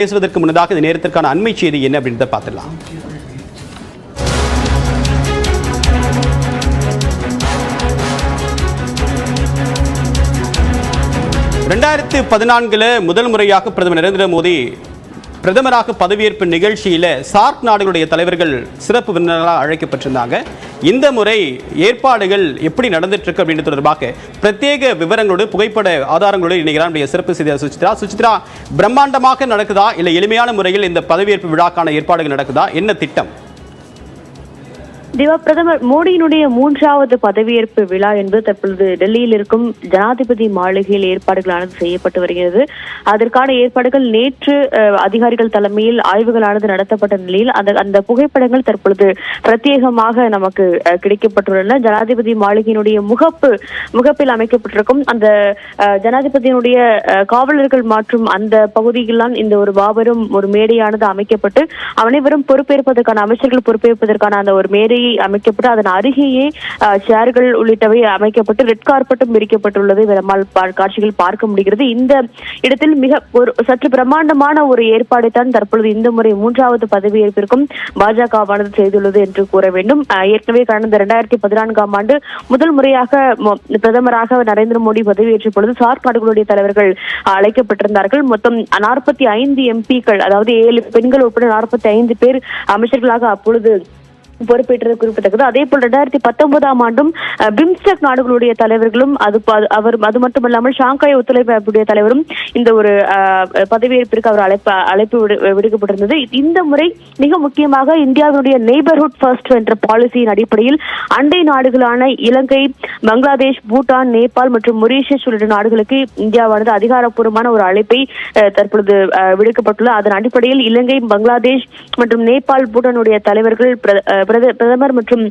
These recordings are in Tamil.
பேசுவதற்கு முன்னதாக இந்த நேரத்திற்கான அண்மை செய்தி என்ன அப்படின்றத பார்த்துடலாம். முதல் முறையாக பிரதமர் நரேந்திர மோடி பிரதமராக பதவியேற்பு நிகழ்ச்சியில் சார்க் நாடுகளுடைய தலைவர்கள் சிறப்பு விருந்தினராக அழைக்கப்பட்டிருந்தாங்க. இந்த முறை ஏற்பாடுகள் எப்படி நடந்துட்டு இருக்கு அப்படின்றது தொடர்பாக பிரத்யேக விவரங்களோடு புகைப்பட ஆதாரங்களோடு இணைகிறார் சிறப்பு செய்தியாளர் சுசித்ரா. சுசித்ரா, பிரம்மாண்டமாக நடக்குதா இல்லை எளிமையான முறையில் இந்த பதவியேற்பு விழாக்கான ஏற்பாடுகள் நடக்குதா? என்ன திட்டம்? தேவா, பிரதமர் மோடியினுடைய 3வது பதவியேற்பு விழா என்பது தற்பொழுது டெல்லியில் இருக்கும் ஜனாதிபதி மாளிகையில் ஏற்பாடுகளானது செய்யப்பட்டு வருகிறது. அதற்கான ஏற்பாடுகள் நேற்று அதிகாரிகள் தலைமையில் ஆய்வுகளானது நடத்தப்பட்ட நிலையில் அந்த புகைப்படங்கள் தற்பொழுது பிரத்யேகமாக நமக்கு கிடைக்கப்பட்டுள்ளன. ஜனாதிபதி மாளிகையினுடைய முகப்பில் அமைக்கப்பட்டிருக்கும் அந்த ஜனாதிபதியினுடைய காவலர்கள் மற்றும் அந்த பகுதியில்தான் இந்த ஒரு மாபெரும் ஒரு மேடையானது அமைக்கப்பட்டு அனைவரும் பொறுப்பேற்பதற்கான அமைச்சர்கள் பொறுப்பேற்பதற்கான அந்த ஒரு மேடை அமைக்கப்பட்டு அதன் அருகேயே சேர்கள் உள்ளிட்டவை அமைக்கப்பட்டு ரெட் கார்பெட்டும் விரிக்கப்பட்டுள்ளதை நம்மால் காட்சிகள் பார்க்க முடிகிறது. இந்த இடத்தில் மிக ஒரு சற்று பிரம்மாண்டமான ஒரு ஏற்பாடை தான் தற்பொழுது இந்த முறை 3வது பதவியேற்பிற்கும் பாஜகவானது செய்துள்ளது என்று கூற வேண்டும். ஏற்கனவே கடந்த 2014ஆம் ஆண்டு முதல் முறையாக பிரதமராக நரேந்திர மோடி பதவியேற்ற பொழுது சார்க் நாடுகளுடைய தலைவர்கள் அழைக்கப்பட்டிருந்தார்கள். மொத்தம் 45 எம்பிக்கள், அதாவது 7 பெண்கள் உட்பட 45 பேர் அமைச்சர்களாக அப்பொழுது பொறுப்பேற்றது குறிப்பிட்டது. அதே போல் 2019ஆம் ஆண்டும் பிம்ஸ்டெக் நாடுகளுடைய தலைவர்களும் அது மட்டுமல்லாமல் ஷாங்காய் ஒத்துழைப்பு தலைவரும் இந்த ஒரு பதவியேற்பிற்கு அவர் அழைப்பு விடுக்கப்பட்டிருந்தது. இந்த முறை மிக முக்கியமாக இந்தியாவினுடைய நெய்பர்ஹுட் ஃபர்ஸ்ட் என்ற பாலிசியின் அடிப்படையில் அண்டை நாடுகளான இலங்கை, பங்களாதேஷ், பூட்டான், நேபாள் மற்றும் மொரீஷியஸ் உள்ளிட்ட நாடுகளுக்கு இந்தியாவானது அதிகாரப்பூர்வமான ஒரு அழைப்பை தற்பொழுது விடுக்கப்பட்டுள்ளது. அதன் அடிப்படையில் இலங்கை, பங்களாதேஷ் மற்றும் நேபாள், பூட்டானுடைய தலைவர்கள் பிரதமர் மற்றும்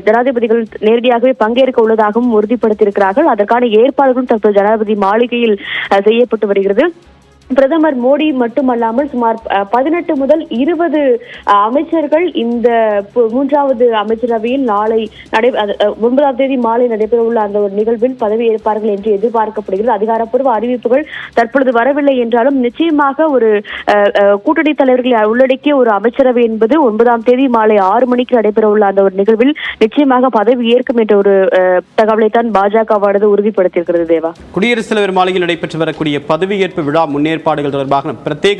ஜனாதிபதிகள் நேரடியாகவே பங்கேற்க உள்ளதாகவும் உறுதிப்படுத்தியிருக்கிறார்கள். அதற்கான ஏற்பாடுகளும் தற்போது ஜனாதிபதி மாளிகையில் செய்யப்பட்டு வருகிறது. பிரதமர் மோடி மட்டுமல்லாமல் சுமார் 18 முதல் 20 அமைச்சர்கள் இந்த 3வது அமைச்சரவையில் நாளை 9ஆம் தேதி மாலை நடைபெற உள்ள அந்த ஒரு நிகழ்வில் பதவி ஏற்பார்கள் என்று எதிர்பார்க்கப்படுகிறது. அதிகாரப்பூர்வ அறிவிப்புகள் தற்பொழுது வரவில்லை என்றாலும் நிச்சயமாக ஒரு கூட்டணி தலைவர்களை உள்ளடக்கிய ஒரு அமைச்சரவை என்பது 9ஆம் தேதி மாலை 6 மணிக்கு நடைபெற உள்ள அந்த ஒரு நிகழ்வில் நிச்சயமாக பதவி ஏற்கும் என்ற ஒரு தகவலை தான் பாஜகவானது உறுதிப்படுத்தியிருக்கிறது. தேவா, குடியரசுத் தலைவர் மாளிகையில் நடைபெற்று வரக்கூடிய பதவியேற்பு விழா முன்னேற்பாடுகள் தொடர்பாக பிரத்யேக